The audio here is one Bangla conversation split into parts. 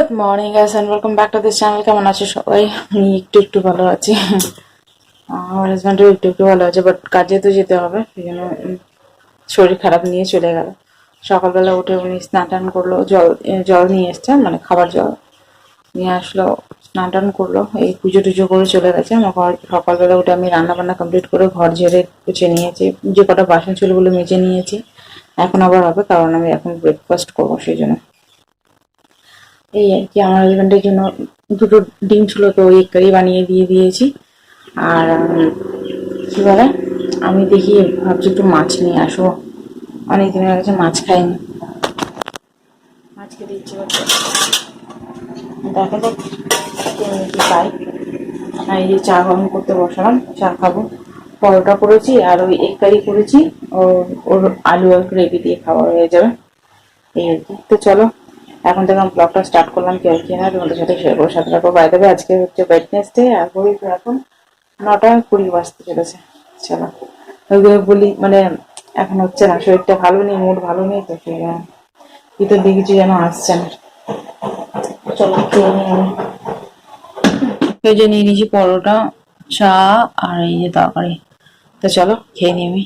Good morning guys and welcome back to this channel. কেমন আছো সবাই? আমি একটু ভালো আছি। আমার হাজব্যান্ডও একটু ভালো আছে, বাট কাজে তো যেতে হবে, সেই জন্য শরীর খারাপ নিয়ে চলে গেল। সকালবেলা উঠে উনি স্নান টান করলো, জল নিয়ে এসছেন, মানে খাবার জল নিয়ে আসলো, স্নান টান করলো, এই পুজো টুজো করে চলে গেছে। আমার সকালবেলা উঠে আমি রান্না বান্না কমপ্লিট করে ঘর ঝেড়ে পুছে নিয়েছি, যে কটা বাসন ছিল বলে মেজে নিয়েছি। এখন আবার হবে, কারণ আমি এখন ব্রেকফাস্ট করবো, সেই জন্য। এই আর কি, আমার হাজব্যান্ডের জন্য দুটো ডিম ছিল, তো এগ কারি বানিয়ে দিয়ে দিয়েছি। আর কি বলে, আমি দেখি ভাবছি একটু মাছ নিয়ে আসবো, অনেকদিন হয়ে গেছে মাছ খাইনি, মাছ খেতে ইচ্ছে করছে। দেখা যাক কি পাই। আর এই যে চা গরম করতে বসালাম, চা খাবো। পরোটা করেছি আর ওই এগ কারি করেছি, ওর আলু আর গ্রেভি দিয়ে খাওয়া হয়ে যাবে। এই আর কি, তো চলো এখন থেকে আমি ব্লগটা স্টার্ট করলাম। কি আর কি না তোমাদের সাথে শেয়ার করবো, সাথে রাখবো। বাই দেবে আজকে হচ্ছে ওয়েডনেসডে, আর ঘড়িতে এখন 9:20 বাজতে চলেছে। চলো ওইগুলো বলি, মানে এখন হচ্ছে না, শরীরটা ভালো নেই, মুড ভালো নেই, তো সেই ভিতর দিয়ে কিছু যেন আসছে না। চলো খেয়ে নিই আমি। এই যে নিয়ে নিয়েছি পরোটা, চা আর এই যে তরকারি। তো চলো খেয়ে নিই আমি।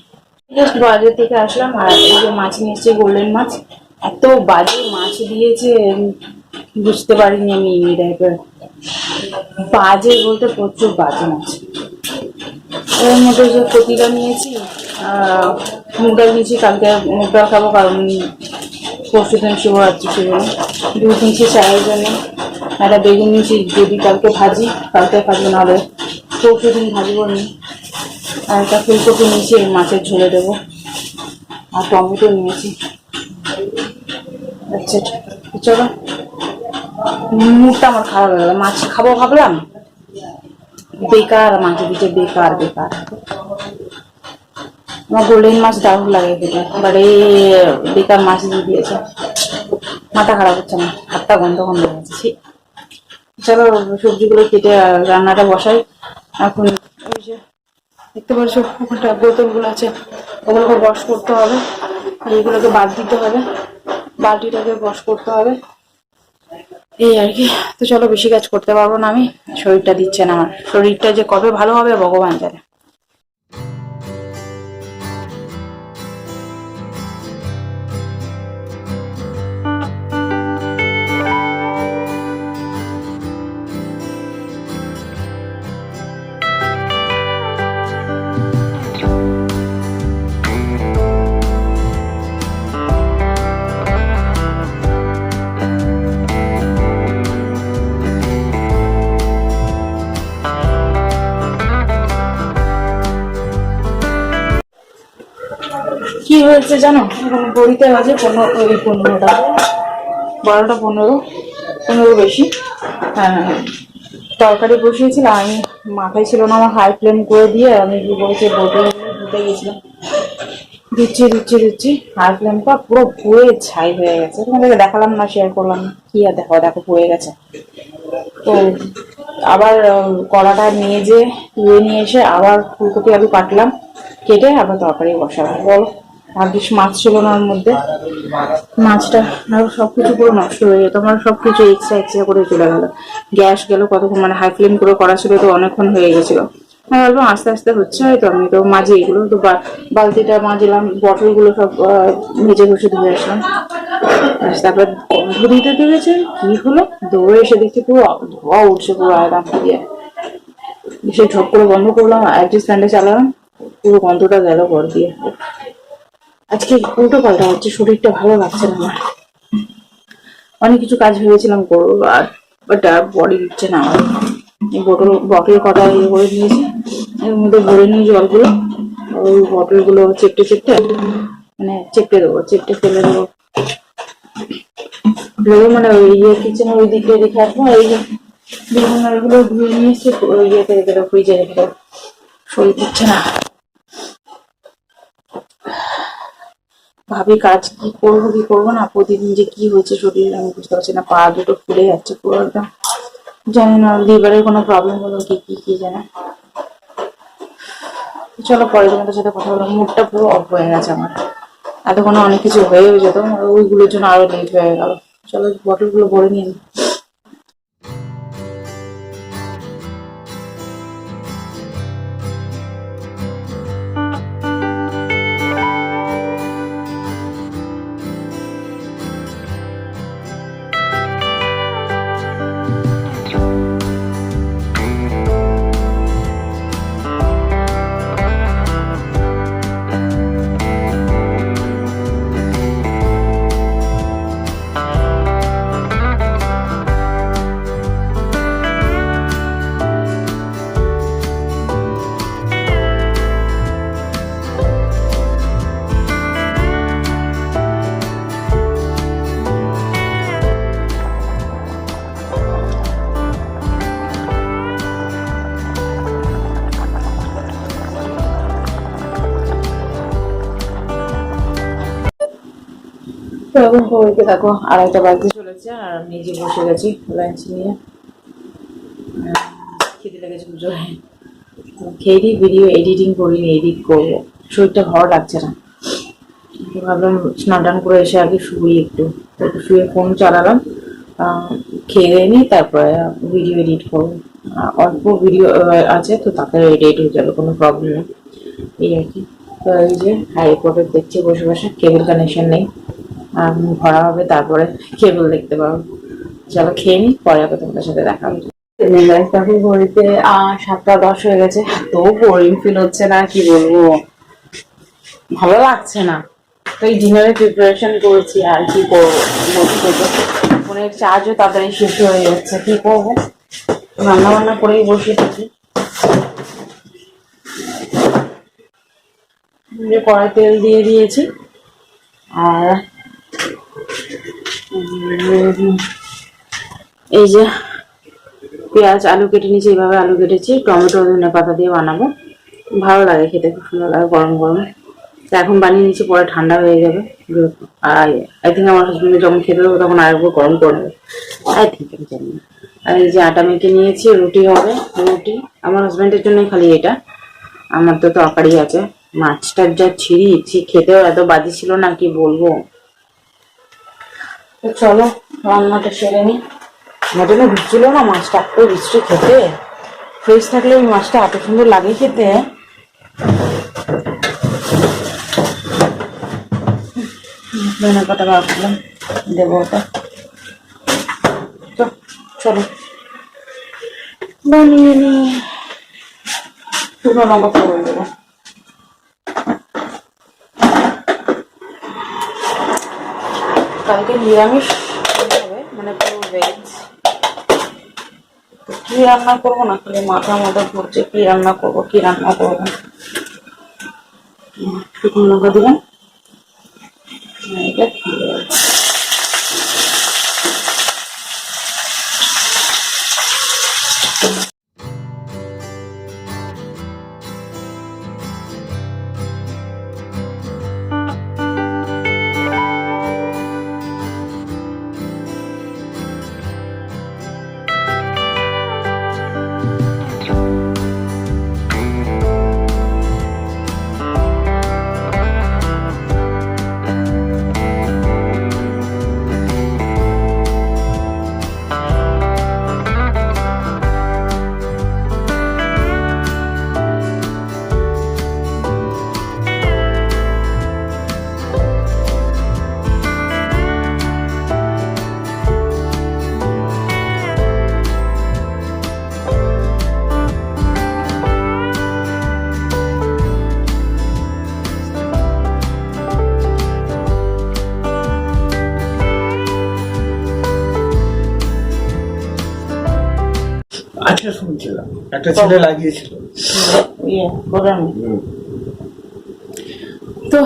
জাস্ট বাজার থেকে আসলাম, আর এই যে মাছ নিয়ে এসেছি, গোল্ডেন মাছ। এত বাজে মাছ দিয়েছে, বুঝতে পারিনি আমি এই টাইপের। বাজে বলতে প্রচুর বাজে মাছ। এর মধ্যে যে কতিটা নিয়েছি, মুগ ডাল নিয়েছি, কালকে মুগ ডাল খাবো, কারণ পরশু দিন শিবরাত্রি ছিল। দুধ নিয়েছি চায়ের জন্য। একটা বেগুন নিয়েছি, যদি কালকে ভাজি, কালকে ভাজবো, নাহলে পরশু দিন ভাজবো নি। আর একটা ফুলকপি নিয়েছি, মাছের ঝোলে দেবো। আর টমেটো নিয়েছি। আচ্ছা চলো, মুখটা আমার খারাপ হয়ে গেল। মাছ খাবো ভাবলাম, বেকার মাছ দিচ্ছে, বেকার বেকার। আমার গোল্ডেন মাছ দারুণ লাগে খেতে, বাট এই বেকার মাছ দিয়ে দিয়েছে। মাথা খারাপ হচ্ছে না, হাতটা গন্ধ গন্ধ হচ্ছে। চলো সবজিগুলো কেটে রান্নাটা বসাই এখন। ওই যে দেখতে পাচ্ছ ওখানটা বোতলগুলো আছে, ওগুলোকে ওয়াশ করতে হবে, আর এগুলোকে বাদ দিতে হবে, বালতিটাকে ওয়াশ করতে হবে। এই আর কি, তো চলো বেশি কাজ করতে পারবো না আমি, শরীরটা দিচ্ছে না আমার। শরীরটা যে কবে ভালো হবে ভগবান জানে। কি হয়েছে জানো, এখন ঘড়িতে বাজে 15টা, 12:15 বেশি। তরকারি বসিয়েছিলাম আমি, মাথায় ছিল না আমার, হাই ফ্লেম করে দিয়ে আমি কি বলছি বোটে ধুতে গেছিলাম, দিচ্ছি হাই ফ্লেমটা পুরো পুড়ে ছাই হয়ে গেছে। তোমাদেরকে দেখালাম না, শেয়ার করলাম না, কি আর দেখো, দেখো পুড়ে গেছে। তো আবার কড়াটা নিয়ে নিয়ে এসে আবার ফুলকপি আলু কাটলাম, কেটে আবার তরকারি বসাবো। বলো, ভাগ্যিস মাছ ছিল না ওর মধ্যে, মাছটা আরো সবকিছু পুরো নষ্ট হয়ে যেত, আমার সবকিছু এক্সট্রা করে চলে গেল। গ্যাস গেল কতক্ষণ, মানে হাই ফ্লেম করে করা ছিল তো অনেকক্ষণ হয়ে গেছিল। আমি ভাবলাম আস্তে আস্তে হচ্ছে হয়তো, আমি তো মাঝে এগুলো তো বালতিটা মাজলাম, বটলগুলো সব ভেজে ঘষে ধুয়ে আসলাম। তারপর গন্ধ দিতে দিয়েছে, কি হলো, দৌড়ে এসে দেখছি পুরো ধোয়া উঠছে পুরো আয়রন দিয়ে। সে ঝপ করে বন্ধ করলাম, একটি স্ট্যান্ডে চালালাম, পুরো গন্ধটা গেল ঘর দিয়ে। আজকে উল্টো পাল্টা হচ্ছে, শরীরটা ভালো লাগছে না আমার। অনেক কিছু কাজ ভেবেছিলাম করবো, আর বাট বডি দিচ্ছে না আমার। এই বটল কটা ইয়ে করে দিয়েছি, এর মধ্যে ভরে নিই জলগুলো, ওই বটলগুলো চেপটে মানে চেপটে দেবো, চেপটে ফেলে দেবো, মানে ওই কিচেনে ওই দিকে রেখে আসবো। এই যে বিভিন্ন এগুলো ধুয়ে নিয়ে এসে ইয়েতে রেখে দেবো, ফ্রিজে রেখে দেবো। শরীর দিচ্ছে না, ভাবি কাজ কি করবো না, প্রতিদিন যে কি হচ্ছে শরীরে আমি বুঝতে পারছি না। পা দুটো ফুলে যাচ্ছে পুরো একদম, জানি না লিভারের কোনো প্রবলেম হলো কি জানে। চলো পরে তোমাদের সাথে কথা বলো। মুডটা পুরো অফ হয়ে গেছে আমার, এতক্ষণে অনেক কিছু হয়ে যেত, ওইগুলোর জন্য আরো লেট হয়ে গেল। চলো বটলগুলো ভরে নিয়ে এখন সবাইকে দেখো 2:30 বাজতে চলেছে আর আমি নিজে বসে গেছি লাঞ্চ নিয়ে। খেতে লেগেছে জোরে, খেয়ে দিয়ে ভিডিও এডিটিং করিনি, এডিট করবো, শরীরটা ভালো লাগছে না। ভাবলাম স্নান টান করে এসে আগে শুই, একটু শুয়ে ফোন চালালাম, খেয়ে দিয়ে নিই, তারপরে ভিডিও এডিট করবো। অল্প ভিডিও আছে তো তাতে এডিট হয়ে যাবে, কোনো প্রবলেম নেই, এই আর কি। তো এই যে হ্যারি পটার দেখছি বসে বসে, কেবল কানেকশন নেই, ভরা হবে তারপরে কেবল দেখতে পাবো। চলো খেয়ে নিই, পরে আবার তোমাদের সাথে দেখা হবে। তখন ঘড়িতে 7:10 হয়ে গেছে, তো বোরিং ফিল হচ্ছে না, কি বলবো, ভালো লাগছে না। তো এই ডিনারের প্রিপারেশন করছি, আর কি করবো, ফোনের চার্জও তাড়াতাড়ি শেষ হয়ে যাচ্ছে, কি করবো, রান্না বান্না করেই বসে থাকি। কড়াই তেল দিয়ে দিয়েছি, আর এই যে পেঁয়াজ আলু কেটে নিয়েছি, এইভাবে আলু কেটেছি, টমেটো ধনে পাতা দিয়ে বানাবো, ভালো লাগে খেতে, খুব সুন্দর লাগে গরম গরম। তো এখন বানিয়ে নিচ্ছি, পরে ঠান্ডা হয়ে যাবে। আর আই থিঙ্ক আমার হাজবেন্ড যখন খেতে দেবো তখন আরেকবার গরম করে নেবে, আই থিঙ্ক, আমি জানি না। আর এই যে আটা মেখে নিয়েছি, রুটি হবে, রুটি আমার হাজবেন্ডের জন্যই খালি এটা, আমার তো তরকারি আছে। মাছটার যা ছিঁড়ি, খেতেও এত বাজে ছিল না, কি বলবো। তো চলো রান্নাটা সেরে নি। মটনে ঢুকছিল না মাছটা, এত বৃষ্টি খেতে, ফ্রেশ থাকলে ওই মাছটা এত সুন্দর লাগে খেতে। ধনে পাতা ভাবলাম দেবো, ওটা তো চলো বানিয়ে নি। শুকনো লঙ্কা ফোড়ন দেবো। কালকে নিরামিষ হবে, মানে পুরো ভেজ। কি রান্না করবো না, খালি মাথা ঘুরছে, কি রান্না করবো, কি রান্না করবো। শুকনো লঙ্কা দিলাম, এটা আচ্ছা, শুনছিলাম একটা ছেলে লাগিয়েছিল। তো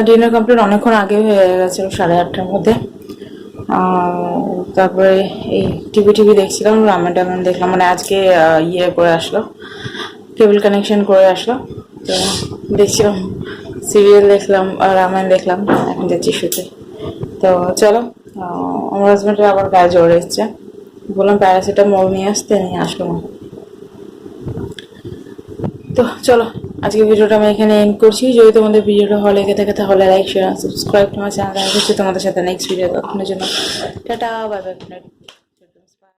ডিনার কমপ্লিট অনেকক্ষণ আগে হয়ে গেছিল, 8:30টার মধ্যে। তারপরে এই টিভি দেখছিলাম, রামায়ণ টামায়ণ দেখলাম, মানে আজকে ইয়ে করে আসলো, কেবল কানেকশন করে আসলো, তো দেখছিলাম, সিরিয়াল দেখলাম, রামায়ণ দেখলাম, এখন যাচ্ছি শুতে। তো চলো, আমার হাজব্যান্ডের আবার গায়ে জ্বর এসছে, বললাম প্যারাসিটামল নিয়ে আসতে, নিয়ে আসলো না। তো চলো আজকে ভিডিওটা আমি এখানে এন্ড করছি। যদি তোমাদের ভিডিওটা ভালো লেগে থাকে তাহলে লাইক শেয়ার সাবস্ক্রাইব, তোমার চ্যানেল দেখা হচ্ছে তোমাদের সাথে নেক্সট ভিডিও। তখনের জন্য টাটা, বাই বাই।